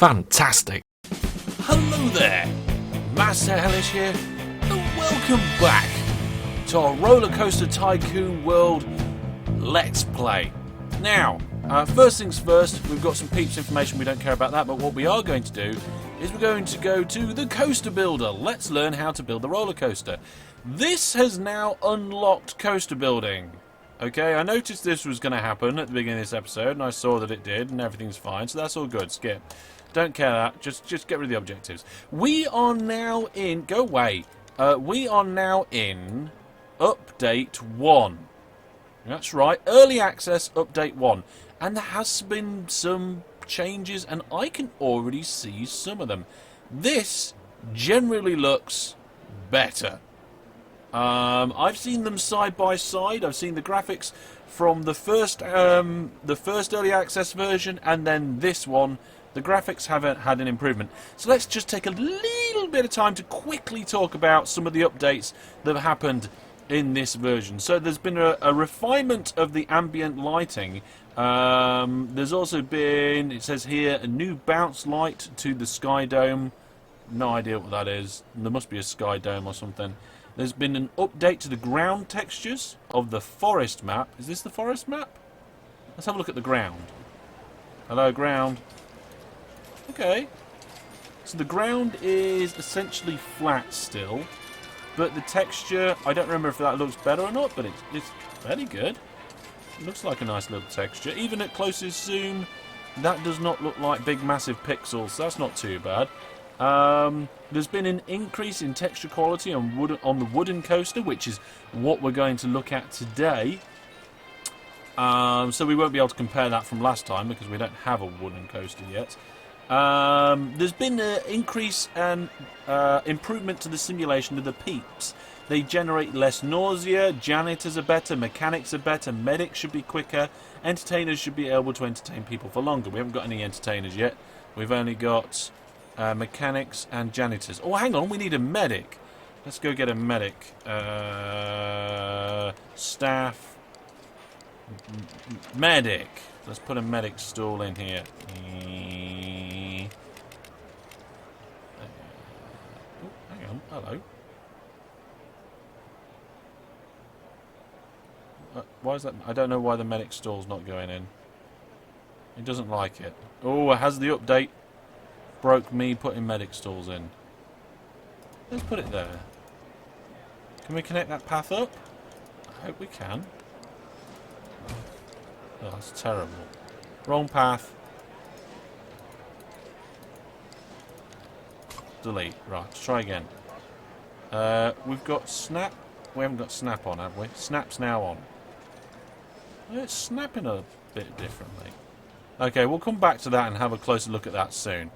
Fantastic. Hello there, Master Hellish here, and welcome back to our RollerCoaster Tycoon World Let's Play. Now, first things first, we've got some peeps information, we don't care about that, but what we are going to do is we're going to go to the Coaster Builder. Let's learn how to build the roller coaster. This has now unlocked coaster building. Okay, I noticed this was going to happen at the beginning of this episode, and I saw that it did, and everything's fine, so that's all good. Skip. Don't care that. Just get rid of the objectives. We are now in... Go away. We are now in Update 1. That's right. Early Access Update 1. And there has been some changes, and I can already see some of them. This generally looks better. I've seen them side by side. I've seen the graphics from the first Early Access version, and then this one. The graphics haven't had an improvement. So let's just take a little bit of time to quickly talk about some of the updates that have happened in this version. So there's been a refinement of the ambient lighting. There's also been, it says here, a new bounce light to the Sky Dome. No idea what that is. There must be a Sky Dome or something. There's been an update to the ground textures of the forest map. Is this the forest map? Let's have a look at the ground. Hello, ground. Okay, so the ground is essentially flat still, but the texture, I don't remember if that looks better or not, but it's very good. It looks like a nice little texture. Even at closest zoom, that does not look like big massive pixels, so that's not too bad. There's been an increase in texture quality on the wooden coaster, which is what we're going to look at today. So we won't be able to compare that from last time because we don't have a wooden coaster yet. There's been an increase and improvement to the simulation of the peeps. They generate less nausea, janitors are better, mechanics are better, medics should be quicker, entertainers should be able to entertain people for longer. We haven't got any entertainers yet. We've only got mechanics and janitors. Oh, hang on, we need a medic. Let's go get a medic. Staff. Medic. Let's put a medic stall in here. Oh, hang on. Hello. Why is that? I don't know why the medic stall's not going in. He doesn't like it. Oh, has the update broke me putting medic stalls in? Let's put it there. Can we connect that path up? I hope we can. Oh, that's terrible. Wrong path. Delete. Right, let's try again. We've got snap. We haven't got snap on, have we? Snap's now on. It's snapping a bit differently. Okay, we'll come back to that and have a closer look at that soon.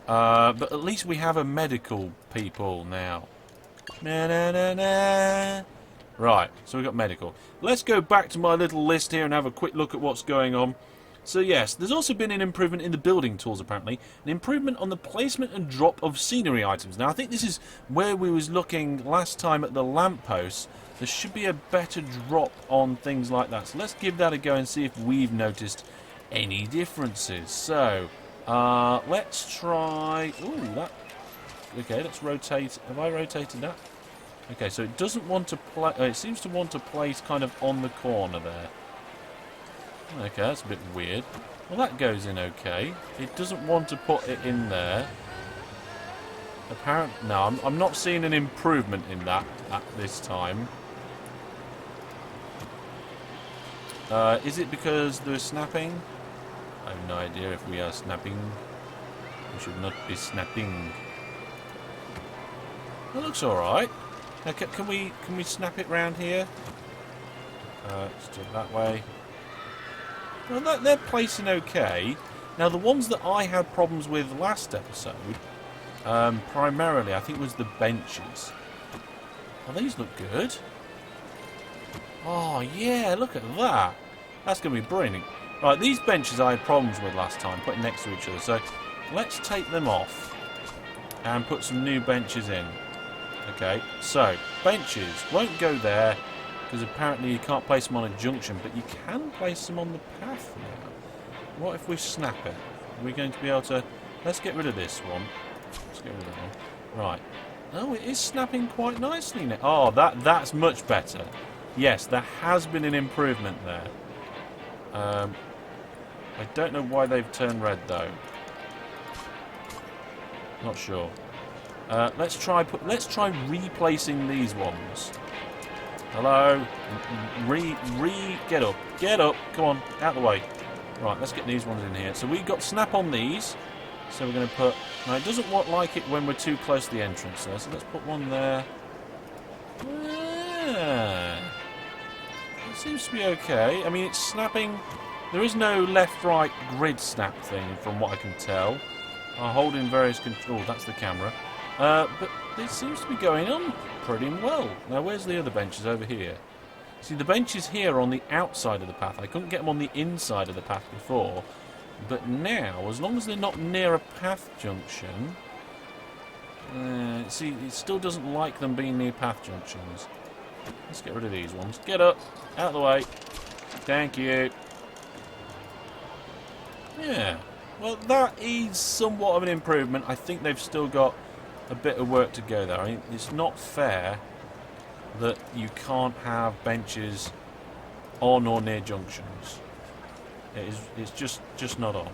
But at least we have a medical people now. Na-na-na-na. Right, so we've got medical. Let's go back to my little list here and have a quick look at what's going on. So yes, there's also been an improvement in the building tools apparently. An improvement on the placement and drop of scenery items. Now I think this is where we was looking last time at the lampposts. There should be a better drop on things like that. So let's give that a go and see if we've noticed any differences. So, let's try... Ooh, that... Okay, let's rotate... Have I rotated that? Okay, so it doesn't want to play... it seems to want to place kind of on the corner there. Okay, that's a bit weird. Well, that goes in okay. It doesn't want to put it in there. Apparently... No, I'm not seeing an improvement in that at this time. Is it because they're snapping? I have no idea if we are snapping. We should not be snapping. That looks alright. Now, can we snap it round here? Let's do it that way. Well, they're placing okay. Now, the ones that I had problems with last episode, primarily, I think, was the benches. Oh, these look good. Oh, yeah, look at that. That's going to be brilliant. Right, these benches I had problems with last time, putting next to each other. So, let's take them off and put some new benches in. Okay, so, benches won't go there because apparently you can't place them on a junction, but you can place them on the path now. What if we snap it? Are we going to be able to Let's get rid of this one. Let's get rid of that one. Right. Oh, it is snapping quite nicely now. Oh, that's much better. Yes, there has been an improvement there. I don't know why they've turned red though. Not sure. Let's try replacing these ones. Hello. Get up. Get up. Come on, out of the way. Right, let's get these ones in here. So we got snap on these. So we're going to put... Now, it doesn't like it when we're too close to the entrance there. So let's put one there. It seems to be okay. I mean, it's snapping... There is no left-right grid snap thing, from what I can tell. I'll hold in various controls. Oh, that's the camera. But it seems to be going on pretty well. Now, where's the other benches? Over here. See, the benches here are on the outside of the path. I couldn't get them on the inside of the path before. But now, as long as they're not near a path junction... see, it still doesn't like them being near path junctions. Let's get rid of these ones. Get up. Out of the way. Thank you. Yeah. Well, that is somewhat of an improvement. I think they've still got a bit of work to go there. I mean, it's not fair that you can't have benches on or near junctions. It's just not on.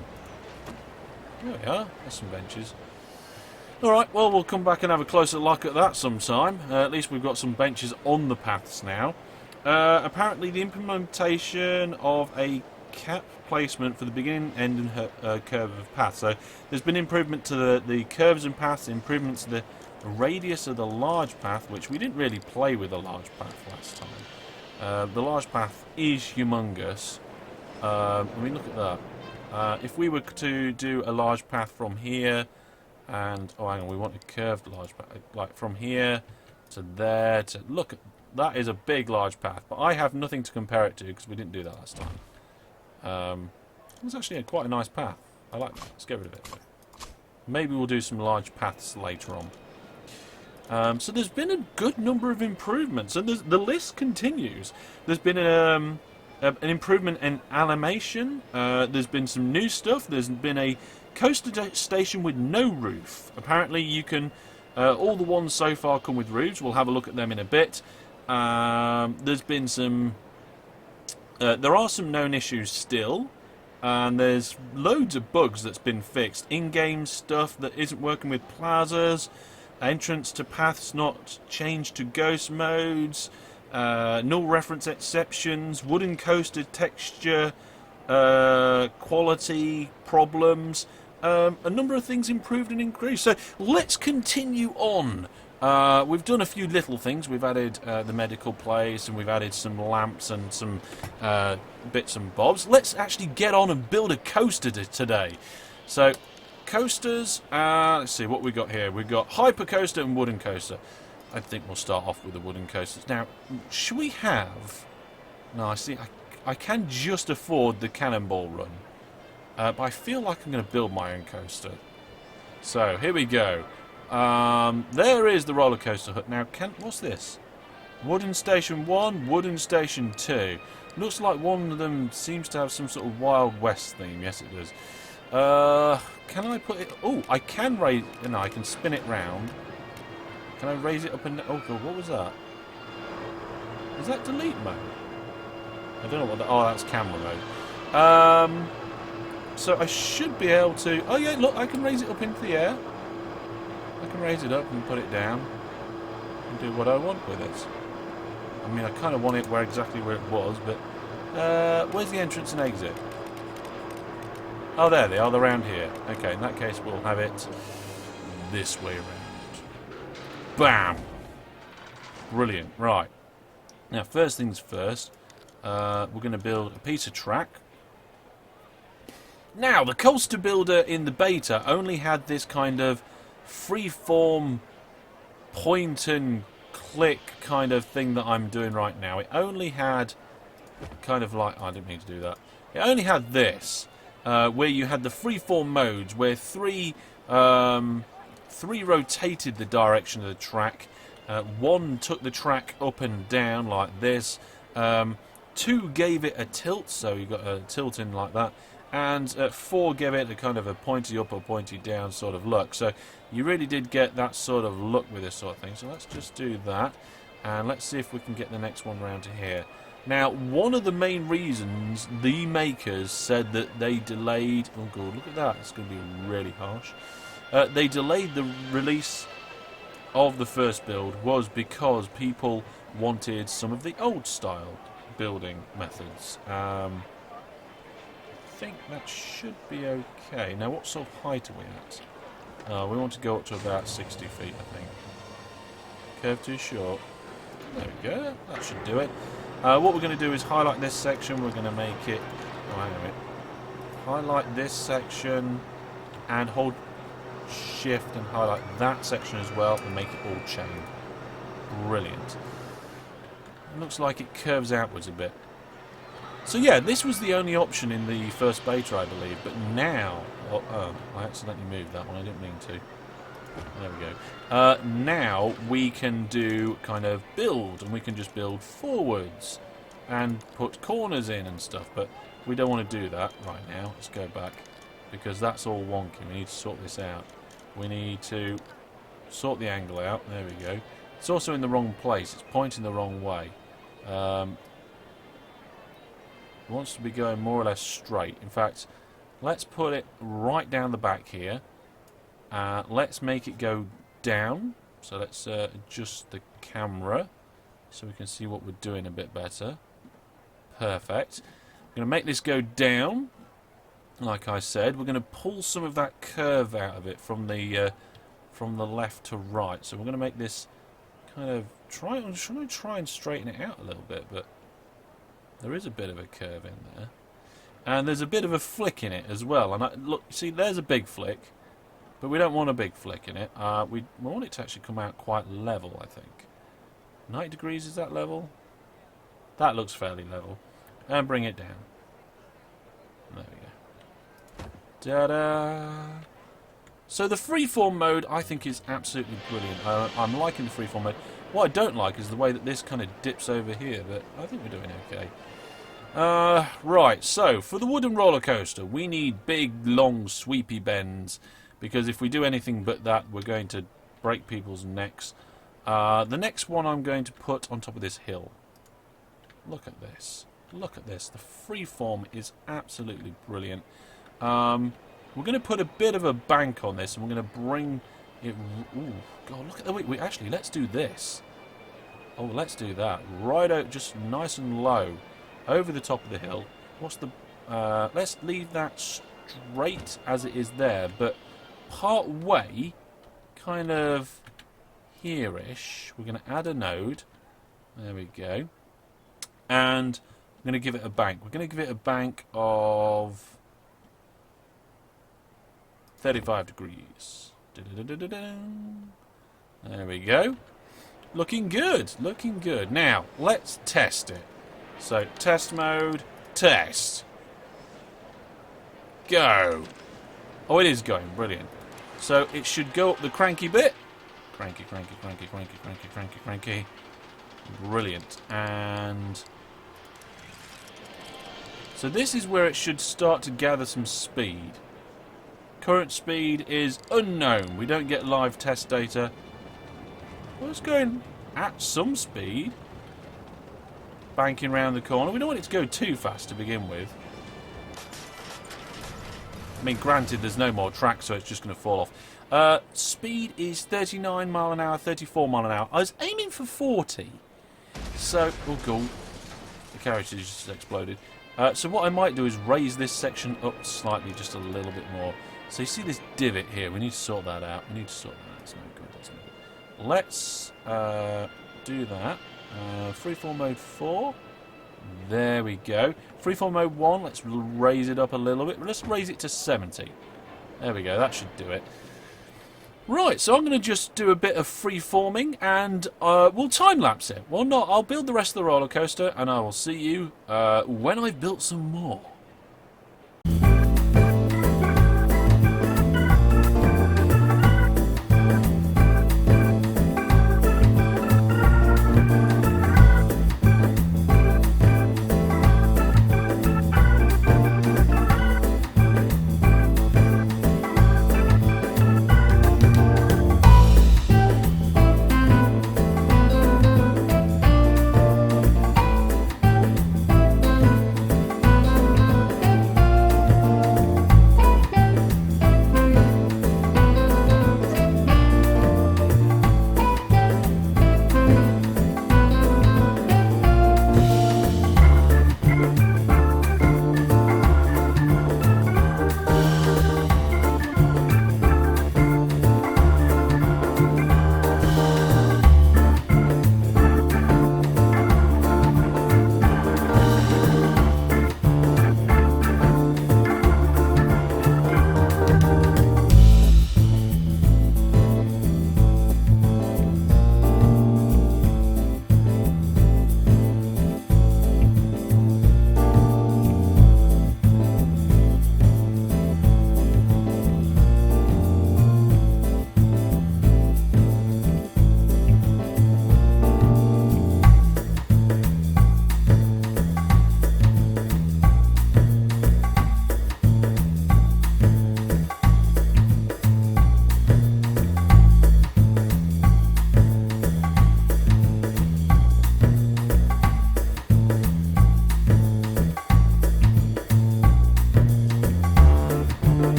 There we are. There's some benches. Alright, well, we'll come back and have a closer look at that sometime. At least we've got some benches on the paths now. Apparently, the implementation of a cap placement for the beginning, end, and curve of path. So there's been improvement to the curves and paths, improvements to the radius of the large path, which we didn't really play with the large path last time. The large path is humongous. I mean, look at that. If we were to do a large path from here, and oh, hang on, we want a curved large path, like from here to there. To look at that is a big large path, but I have nothing to compare it to because we didn't do that last time. It was actually quite a nice path. I like that. Let's get rid of it. Maybe we'll do some large paths later on. So there's been a good number of improvements, and the list continues. There's been an improvement in animation. There's been some new stuff. There's been a coaster station with no roof. Apparently you can... all the ones so far come with roofs. We'll have a look at them in a bit. There's been some... there are some known issues still. And there's loads of bugs that's been fixed. In-game stuff that isn't working with plazas. Entrance to paths not changed to ghost modes. Null reference exceptions. Wooden coaster texture. Quality problems. A number of things improved and increased. So let's continue on. We've done a few little things. We've added the medical place, and we've added some lamps and some bits and bobs. Let's actually get on and build a coaster today. So, coasters, let's see what we got here. We've got hyper coaster and wooden coaster. I think we'll start off with the wooden coasters. Now, should we have... No, I see, I can just afford the cannonball run. But I feel like I'm going to build my own coaster. So, here we go. There is the roller coaster hut. Now, what's this? Wooden Station 1, Wooden Station 2. Looks like one of them seems to have some sort of Wild West theme. Yes, it does. Can I put it... Oh, I can raise... No, I can spin it round. Can I raise it up and... Oh, God, what was that? Is that delete mode? I don't know what that... Oh, that's camera mode. So I should be able to... Oh, yeah, look, I can raise it up into the air. I can raise it up and put it down and do what I want with it. I mean, I kind of want it exactly where it was, but where's the entrance and exit? Oh, there they are. They're around here. Okay, in that case, we'll have it this way around. Bam! Brilliant. Right. Now, first things first, we're going to build a piece of track. Now, the coaster builder in the beta only had this kind of free-form point and click kind of thing that I'm doing right now. It only had kind of like... I didn't mean to do that. It only had this, where you had the free-form modes, where three rotated the direction of the track, one took the track up and down like this, two gave it a tilt, so you got a tilt in like that, and 4 give it a kind of a pointy up or pointy down sort of look. So you really did get that sort of look with this sort of thing. So let's just do that, and let's see if we can get the next one round to here. Now, one of the main reasons the makers said that they delayed... Oh, God, look at that. It's going to be really harsh. They delayed the release of the first build was because people wanted some of the old-style building methods. I think that should be okay. Now, what sort of height are we at? We want to go up to about 60 feet, I think. Curve too short. There we go. That should do it. What we're going to do is highlight this section. We're going to make it... Oh, hang on a minute. Highlight this section and hold shift and highlight that section as well and make it all chain. Brilliant. It looks like it curves outwards a bit. So yeah, this was the only option in the first beta, I believe, but now... Oh, I accidentally moved that one. I didn't mean to. There we go. Now we can do kind of build, and we can just build forwards and put corners in and stuff, but we don't want to do that right now. Let's go back, because that's all wonky. We need to sort this out. We need to sort the angle out. There we go. It's also in the wrong place. It's pointing the wrong way. It wants to be going more or less straight. In fact, let's put it right down the back here. Let's make it go down. So let's adjust the camera so we can see what we're doing a bit better. Perfect. We're going to make this go down. Like I said, we're going to pull some of that curve out of it from the left to right. So we're going to make this kind of try and straighten it out a little bit, but there is a bit of a curve in there, and there's a bit of a flick in it as well. And look, see, there's a big flick. But we don't want a big flick in it. We want it to actually come out quite level, I think. 90 degrees, is that level? That looks fairly level. And bring it down. There we go. Ta-da! So the freeform mode, I think, is absolutely brilliant. I'm liking the freeform mode. What I don't like is the way that this kind of dips over here, but I think we're doing okay. Right, so for the wooden roller coaster, we need big, long, sweepy bends. Because if we do anything but that, we're going to break people's necks. The next one I'm going to put on top of this hill. Look at this. Look at this. The freeform is absolutely brilliant. We're going to put a bit of a bank on this, and we're going to bring it... Ooh, God, look at the... Wait, actually, let's do this. Oh, let's do that. Right out, just nice and low, over the top of the hill. What's the... let's leave that straight as it is there, but... part way, kind of here-ish, we're going to add a node. There we go. And I'm going to give it a bank. We're going to give it a bank of 35 degrees. There we go. Looking good. Looking good. Now, let's test it. So, test mode, test. Go. Oh, it is going. Brilliant. So it should go up the cranky bit. Cranky, cranky, cranky, cranky, cranky, cranky, cranky. Brilliant. And so this is where it should start to gather some speed. Current speed is unknown. We don't get live test data. Well, it's going at some speed. Banking round the corner. We don't want it to go too fast to begin with. I mean, granted, there's no more track, so it's just going to fall off. Speed is 39 mile an hour, 34 mile an hour. I was aiming for 40. So, oh, God. The carriage just exploded. So what I might do is raise this section up slightly, just a little bit more. So you see this divot here. We need to sort that out. We need to sort that out. It's no good, that's no good. Let's do that. Freeform mode 4. There we go. Freeform mode 1, let's raise it up a little bit. Let's raise it to 70. There we go, that should do it. Right, so I'm going to just do a bit of freeforming and we'll time-lapse it. Well, not. I'll build the rest of the roller coaster and I will see you when I've built some more.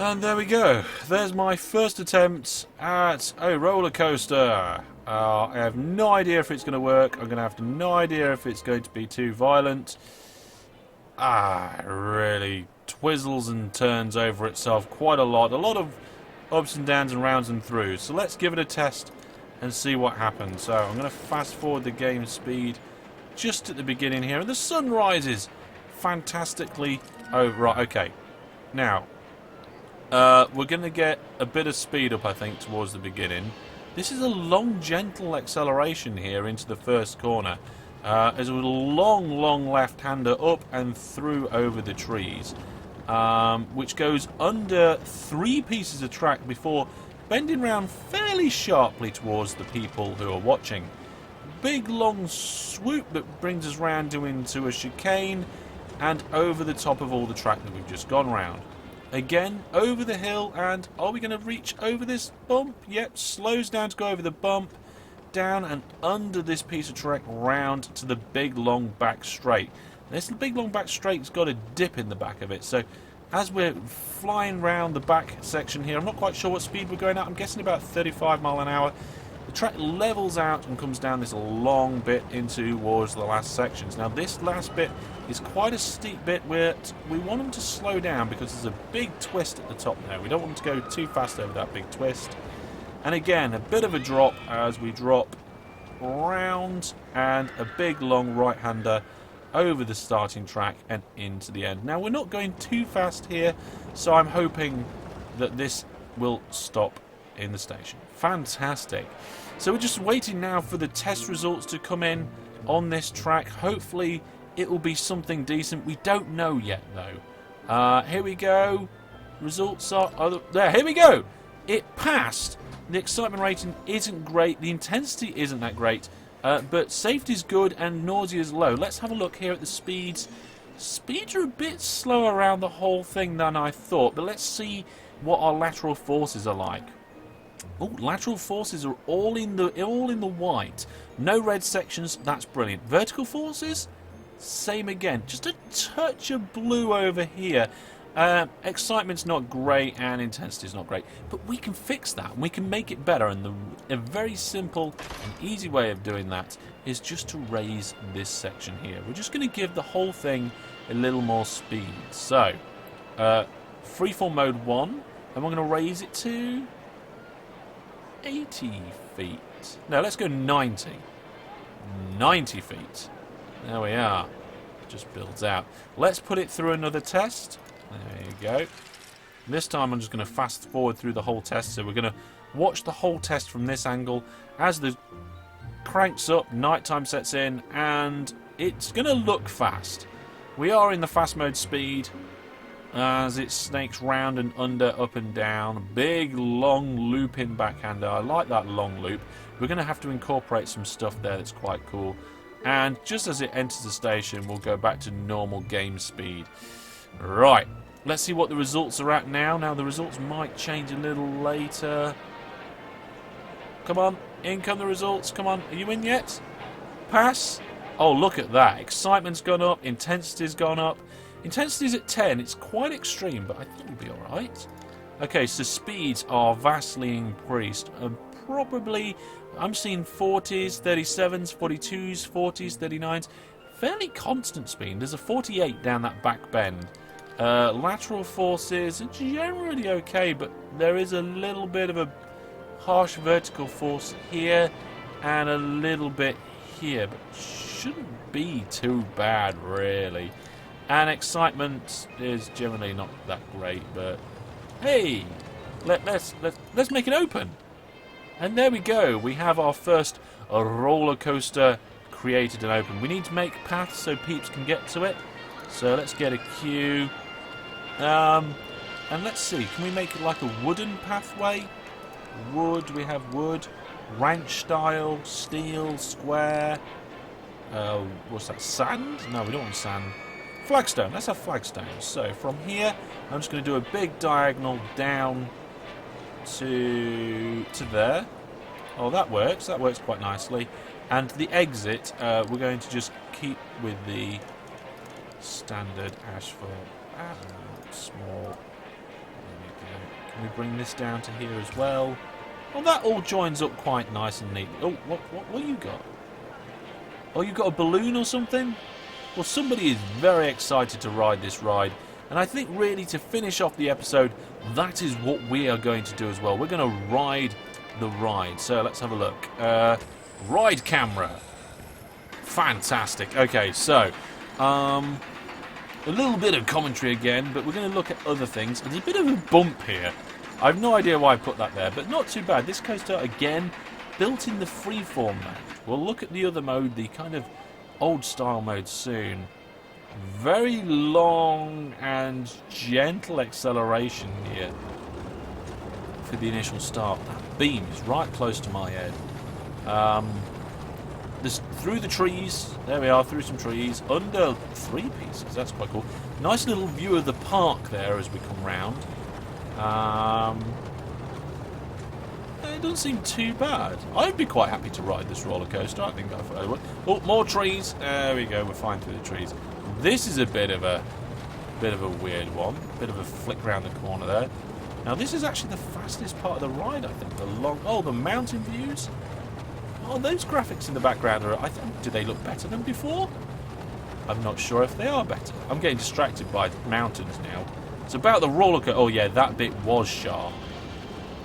And there we go. There's my first attempt at a roller coaster. I have no idea if it's going to work. I'm going to have no idea if it's going to be too violent. It really twizzles and turns over itself quite a lot. A lot of ups and downs and rounds and throughs. So let's give it a test and see what happens. So I'm going to fast forward the game speed just at the beginning here. And the sun rises fantastically. Oh, right, okay. Now, we're going to get a bit of speed up, I think, towards the beginning. This is a long, gentle acceleration here into the first corner. There's a long left-hander up and through over the trees, which goes under 3 pieces of track before bending round fairly sharply towards the people who are watching. Big, long swoop that brings us round into a chicane and over the top of all the track that we've just gone round. Again, over the hill, and are we going to reach over this bump? Yep, slows down to go over the bump, down and under this piece of track, round to the big long back straight. This big long back straight's got a dip in the back of it, so as we're flying round the back section here, I'm not quite sure what speed we're going at, I'm guessing about 35 mile an hour. The track levels out and comes down this long bit into towards the last sections. Now this last bit is quite a steep bit where we want them to slow down because there's a big twist at the top there. We don't want them to go too fast over that big twist. And again, a bit of a drop as we drop round and a big long right-hander over the starting track and into the end. Now we're not going too fast here, so I'm hoping that this will stop in the station. Fantastic. So we're just waiting now for the test results to come in on this track. Hopefully it will be something decent. We don't know yet though. Here we go. Results are there. Here we go. It passed. The excitement rating isn't great. The intensity isn't that great. But safety is good and nausea is low. Let's have a look here at the speeds. Speeds are a bit slower around the whole thing than I thought. But let's see what our lateral forces are like. Oh, lateral forces are all in the white. No red sections. That's brilliant. Vertical forces, same again. Just a touch of blue over here. Excitement's not great and intensity's not great, but we can fix that and we can make it better. And a very simple and easy way of doing that is just to raise this section here. We're just going to give the whole thing a little more speed. So, freeform mode 1, and we're going to raise it to 80 feet. No, let's go 90. 90 feet. There we are. Just builds out. Let's put it through another test. There you go. This time I'm just going to fast forward through the whole test. So we're going to watch the whole test from this angle. As the cranks up, nighttime sets in, and it's going to look fast. We are in the fast mode speed as it snakes round and under, up and down. Big, long looping backhander. I like that long loop. We're going to have to incorporate some stuff there that's quite cool. And just as it enters the station, we'll go back to normal game speed. Right, let's see what the results are at now. Now, the results might change a little later. Come on, in come the results. Come on, are you in yet? Pass. Oh, look at that. Excitement's gone up, intensity's gone up. Intensity's at 10. It's quite extreme, but I think we'll be alright. Okay, so speeds are vastly increased. Probably, I'm seeing 40s, 37s, 42s, 40s, 39s. Fairly constant speed. There's a 48 down that back bend. Lateral forces are generally okay, but there is a little bit of a harsh vertical force here and a little bit here, but shouldn't be too bad really. And excitement is generally not that great, but hey, let's make it open. And there we go. We have our first roller coaster created and open. We need to make paths so peeps can get to it. So let's get a queue. And let's see, can we make it like a wooden pathway? Wood, we have wood. Ranch style, steel, square. What's that, sand? No, we don't want sand. Flagstone, let's have flagstone. So from here, I'm just going to do a big diagonal down to there. Oh, that works quite nicely. And the exit, we're going to just keep with the standard asphalt. Small. There we Can we bring this down to here as well? Well, that all joins up quite nice and neat. Oh, what you got? Oh, you got a balloon or something? Well, somebody is very excited to ride this ride. And I think really to finish off the episode, that is what we are going to do as well. We're going to ride the ride. So let's have a look. Ride camera. Fantastic. Okay, so a little bit of commentary again, but we're going to look at other things. There's a bit of a bump here. I have no idea why I put that there, but not too bad. This coaster, again, built in the freeform mode. We'll look at the other mode, the kind of old-style mode soon. Very long and gentle acceleration here for the initial start. That beam is right close to my head. This through the trees. There we are, through some trees. Under 3 pieces. That's quite cool. Nice little view of the park there as we come round. It doesn't seem too bad. I'd be quite happy to ride this roller coaster. I think I would. Oh, more trees. There we go. We're fine through the trees. This is a bit of a weird one. Bit of a flick round the corner there. Now this is actually the fastest part of the ride, I think. The mountain views. Oh, those graphics in the background are. Do they look better than before? I'm not sure if they are better. I'm getting distracted by mountains now. It's about the roller coaster. Oh yeah, that bit was sharp.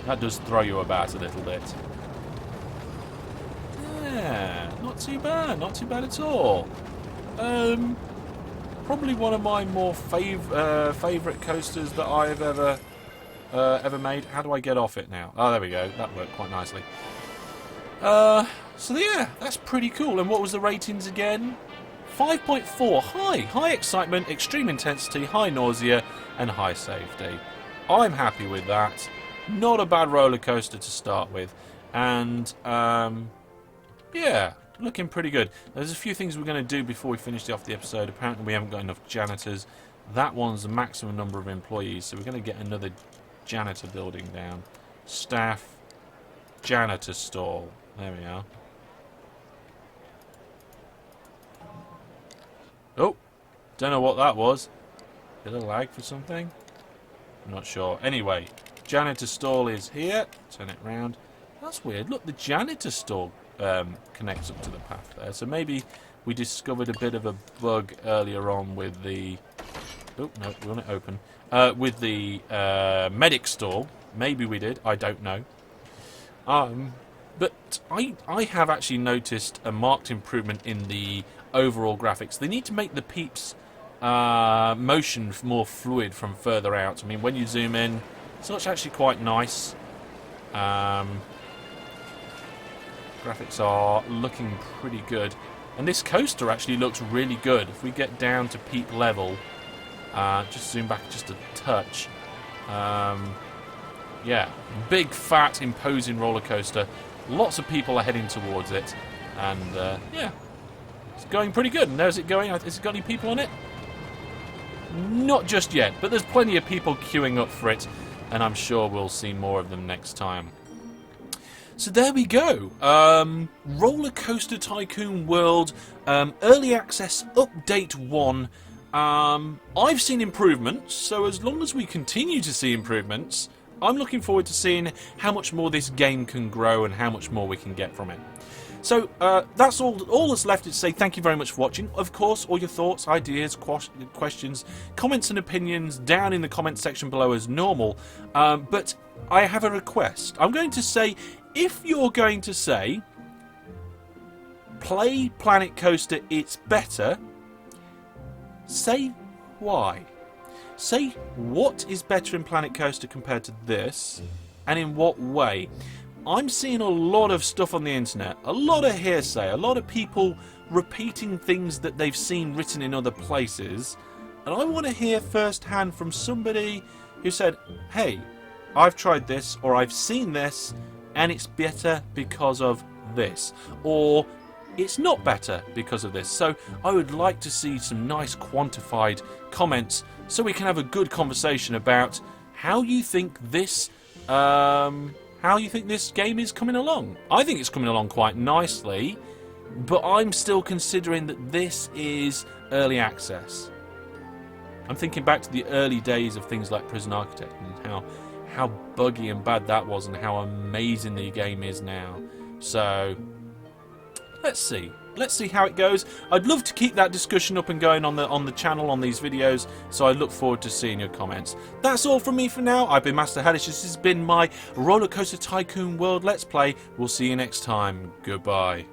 That does throw you about a little bit. Yeah, not too bad. Not too bad at all. Probably one of my more favourite coasters that I've ever made. How do I get off it now? Oh, there we go. That worked quite nicely. So yeah, that's pretty cool. And what was the ratings again? 5.4. High excitement, extreme intensity, high nausea, and high safety. I'm happy with that. Not a bad roller coaster to start with, and yeah, looking pretty good. There's a few things we're going to do before we finish off the episode. Apparently we haven't got enough janitors. That one's the maximum number of employees, so we're going to get another janitor building down. Staff, janitor stall. There we are. Oh, don't know what that was. Bit of lag for something? I'm not sure. Anyway, janitor stall is here. Turn it round. That's weird. Look, the janitor stall connects up to the path there. So maybe we discovered a bit of a bug earlier on with the... Oh, no, we want it open. With the medic stall. Maybe we did. I don't know. But I have actually noticed a marked improvement in the overall graphics. They need to make the Peeps motion more fluid from further out. I mean, when you zoom in, it's actually quite nice. Graphics are looking pretty good. And this coaster actually looks really good. If we get down to Peep level, just zoom back just a touch. Yeah, big, fat, imposing roller coaster. Lots of people are heading towards it. And, yeah, it's going pretty good. And there's it going. Has it got any people on it? Not just yet, but there's plenty of people queuing up for it. And I'm sure we'll see more of them next time. So there we go. RollerCoaster Tycoon World Early Access Update 1. I've seen improvements, so as long as we continue to see improvements, I'm looking forward to seeing how much more this game can grow and how much more we can get from it. So that's all that's left to say. Thank you very much for watching. Of course, all your thoughts, ideas, questions, comments and opinions down in the comment section below as normal. But I have a request. I'm going to say, if you're going to say, play Planet Coaster, it's better, say why. Say what is better in Planet Coaster compared to this, and in what way. I'm seeing a lot of stuff on the internet, a lot of hearsay, a lot of people repeating things that they've seen written in other places, and I want to hear firsthand from somebody who said, hey, I've tried this, or I've seen this, and it's better because of this, or it's not better because of this. So I would like to see some nice quantified comments so we can have a good conversation about how you think this game is coming along. I think it's coming along quite nicely, but I'm still considering that this is early access. I'm thinking back to the early days of things like Prison Architect and how how buggy and bad that was and how amazing the game is now. So let's see how it goes. I'd love to keep that discussion up and going on the channel, on these videos, so I look forward to seeing your comments. That's all from me for now. I've been Master Hellish. This has been my Roller Coaster Tycoon World Let's Play. We'll see you next time. Goodbye.